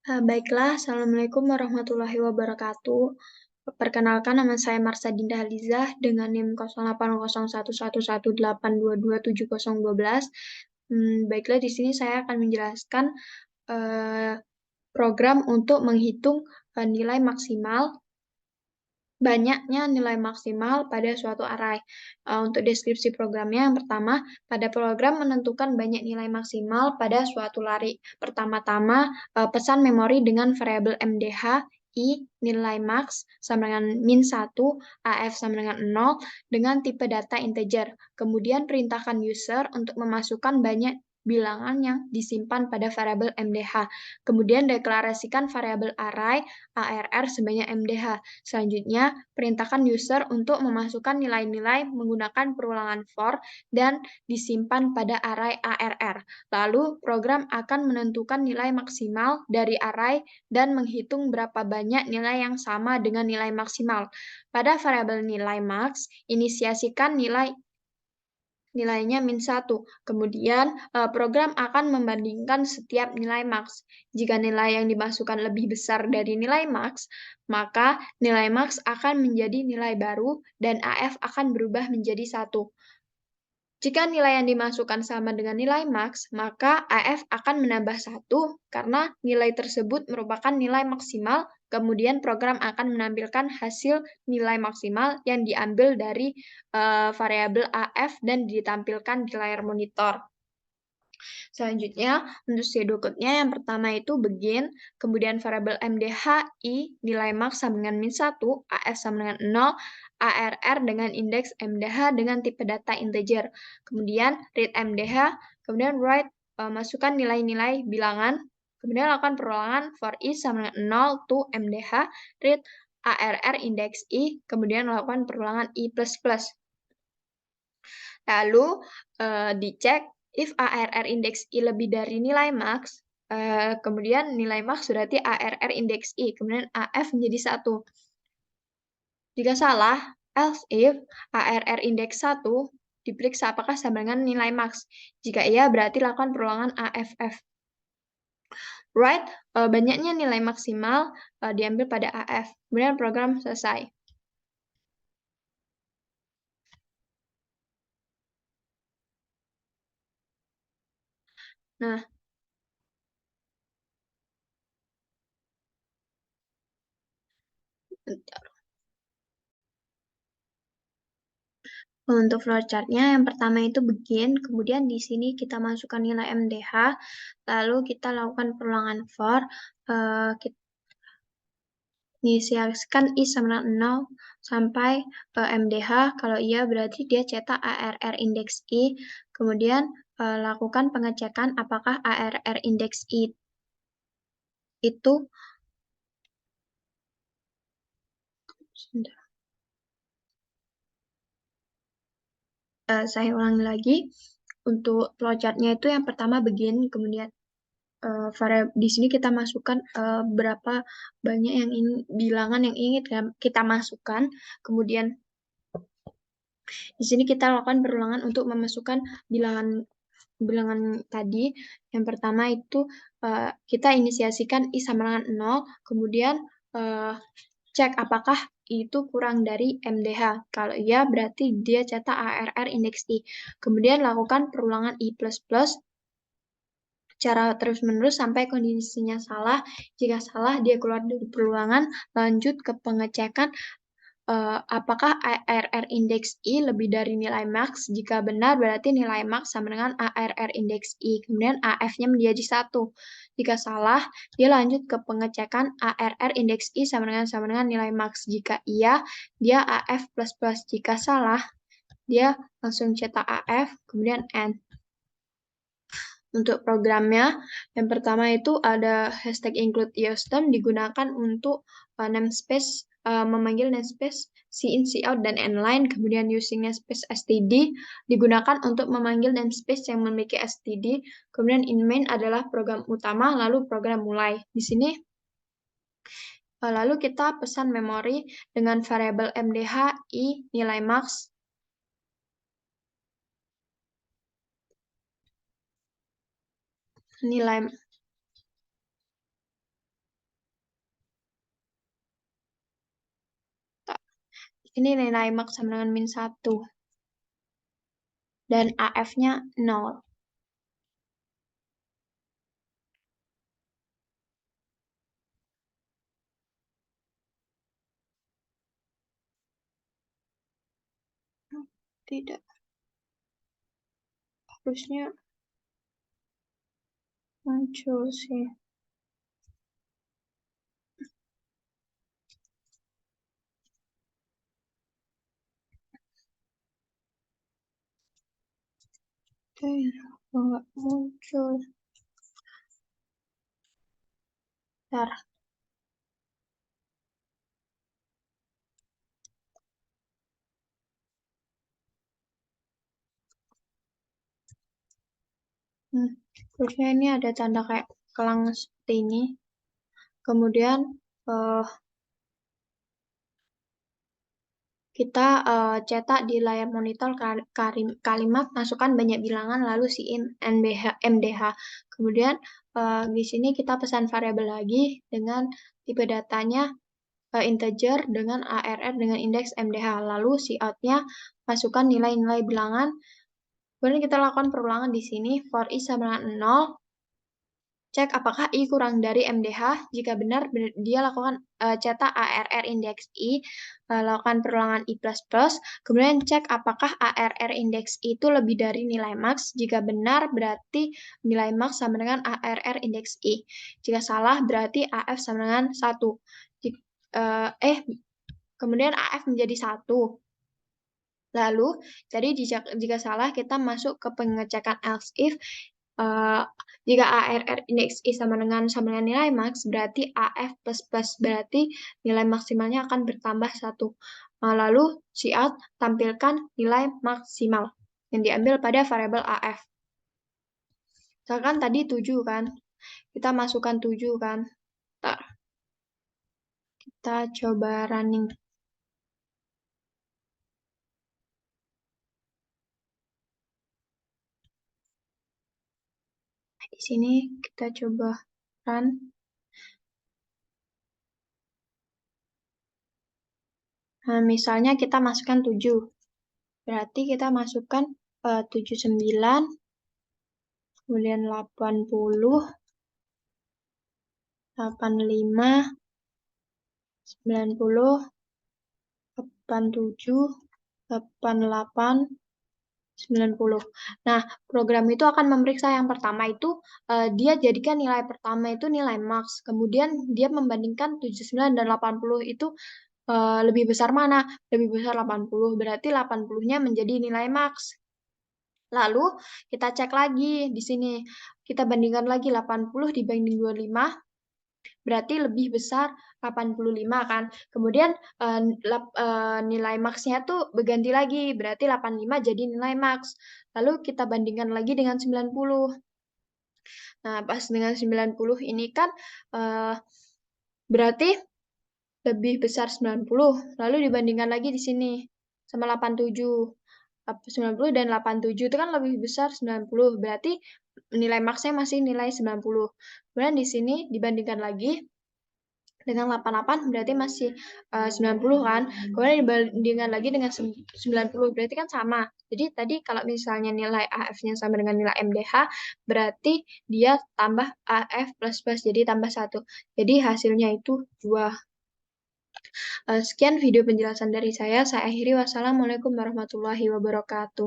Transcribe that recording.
Baiklah, Assalamualaikum warahmatullahi wabarakatuh. Perkenalkan, nama saya Marsa Dinda Halizah dengan NIM 08011118227012. Baiklah, di sini saya akan menjelaskan eh, program untuk menghitung nilai maksimal, banyaknya nilai maksimal pada suatu array. Untuk deskripsi programnya, yang pertama, pada program menentukan banyak nilai maksimal pada suatu lari. Pertama-tama, pesan memori dengan variabel MDH, I nilai max sama dengan min 1, AF sama dengan 0, dengan tipe data integer. Kemudian perintahkan user untuk memasukkan banyak bilangan yang disimpan pada variabel MDH. Kemudian deklarasikan variabel array ARR sebanyak MDH. Selanjutnya, perintahkan user untuk memasukkan nilai-nilai menggunakan perulangan for dan disimpan pada array ARR. Lalu, program akan menentukan nilai maksimal dari array dan menghitung berapa banyak nilai yang sama dengan nilai maksimal. Pada variabel nilai max, inisiasikan nilainya min 1. Kemudian program akan membandingkan setiap nilai max. Jika nilai yang dimasukkan lebih besar dari nilai max, maka nilai max akan menjadi nilai baru dan AF akan berubah menjadi 1. Jika nilai yang dimasukkan sama dengan nilai max, maka AF akan menambah 1 karena nilai tersebut merupakan nilai maksimal, kemudian program akan menampilkan hasil nilai maksimal yang diambil dari variabel AF dan ditampilkan di layar monitor. Selanjutnya, untuk pseudo code-nya yang pertama itu begin, kemudian variabel MDH, I, nilai max sama dengan min 1, AF sama dengan 0, ARR dengan indeks MDH dengan tipe data integer. Kemudian read MDH, kemudian write, masukkan nilai-nilai bilangan, kemudian lakukan perulangan for I sama dengan 0 to MDH, read ARR indeks I, kemudian lakukan perulangan I++. Lalu dicek if ARR indeks I lebih dari nilai max, kemudian nilai max berarti ARR indeks I, kemudian AF menjadi 1. Jika salah, else if ARR indeks 1 diperiksa apakah sama dengan nilai max. Jika iya, berarti lakukan perulangan AFF. Right, banyaknya nilai maksimal diambil pada AF. Kemudian program selesai. Nah, untuk flowchart-nya yang pertama itu begin, kemudian di sini kita masukkan nilai MDH, lalu kita lakukan perulangan for, kita inisiasikan I sama dengan 0 sampai MDH, kalau iya berarti dia cetak ARR indeks I, kemudian lakukan pengecekan apakah ARR indeks I itu saya ulangi lagi, untuk flowchart-nya itu yang pertama begin, kemudian di sini kita masukkan berapa banyak yang bilangan yang ingin kita masukkan, kemudian di sini kita lakukan perulangan untuk memasukkan bilangan tadi. Yang pertama itu kita inisiasikan I sama dengan 0, kemudian cek apakah itu kurang dari MDH. Kalau iya, berarti dia cetak ARR indeks I. Kemudian lakukan perulangan I++, cara terus-menerus sampai kondisinya salah. Jika salah, dia keluar dari perulangan, lanjut ke pengecekan apakah ARR indeks I lebih dari nilai max. Jika benar, berarti nilai max sama dengan ARR indeks I. Kemudian AF-nya menjadi 1. Jika salah, dia lanjut ke pengecekan ARR indeks I sama dengan nilai max. Jika iya, dia AF++. Jika salah, dia langsung cetak AF, kemudian N. Untuk programnya, yang pertama itu ada hashtag include iostem digunakan untuk namespace, memanggil namespace cin, cout, dan nline. Kemudian using namespace std digunakan untuk memanggil namespace yang memiliki std. Kemudian in main adalah program utama, lalu program mulai. Di sini lalu kita pesan memori dengan variabel mdh i nilai max. Nilai Ini nilai max sama dengan min 1. Dan AF-nya 0. Tidak. Harusnya muncul sih. Nggak muncul. Bentar. Terusnya ini ada tanda kayak kelang seperti ini. Kemudian kita cetak di layar monitor kalimat, masukkan banyak bilangan, lalu siin MDH. Kemudian di sini kita pesan variabel lagi dengan tipe datanya integer dengan ARR dengan indeks MDH. Lalu cout-nya masukkan nilai-nilai bilangan. Kemudian kita lakukan perulangan di sini, for i sama dengan 0, cek apakah i kurang dari MDH. Jika benar, dia lakukan cetak ARR indeks i, lakukan perulangan i++. Kemudian cek apakah ARR indeks i itu lebih dari nilai max. Jika benar, berarti nilai max sama dengan ARR indeks i. Jika salah, berarti AF sama dengan 1. Kemudian AF menjadi 1. Lalu, jadi jika salah, kita masuk ke pengecekan else if. Jika ARR indeks I sama dengan nilai max, berarti AF berarti nilai maksimalnya akan bertambah 1. Lalu, cout tampilkan nilai maksimal yang diambil pada variabel AF. Misalkan tadi 7 kan, kita masukkan 7 kan. Bentar. Kita coba running. Di sini kita coba run. Nah, misalnya kita masukkan 7. Berarti kita masukkan 79, kemudian 80, 85, 90, 87, 88, 90. Nah, program itu akan memeriksa yang pertama itu, dia jadikan nilai pertama itu nilai max. Kemudian dia membandingkan 79 dan 80 itu lebih besar mana? Lebih besar 80, berarti 80-nya menjadi nilai max. Lalu kita cek lagi di sini. Kita bandingkan lagi 80 dibanding 25, berarti lebih besar 85 kan. Kemudian nilai max-nya tuh berganti lagi, berarti 85 jadi nilai max. Lalu kita bandingkan lagi dengan 90. Nah, pas dengan 90 ini kan berarti lebih besar 90. Lalu dibandingkan lagi di sini sama 87. 90 dan 87 itu kan lebih besar 90. Berarti nilai max-nya masih nilai 90. Kemudian di sini dibandingkan lagi dengan 88 berarti masih 90 kan. Kemudian dibandingkan lagi dengan 90 berarti kan sama. Jadi tadi kalau misalnya nilai AF-nya sama dengan nilai MDH, berarti dia tambah AF plus jadi tambah 1. Jadi hasilnya itu 2. Sekian video penjelasan dari saya. Saya akhiri. Wassalamualaikum warahmatullahi wabarakatuh.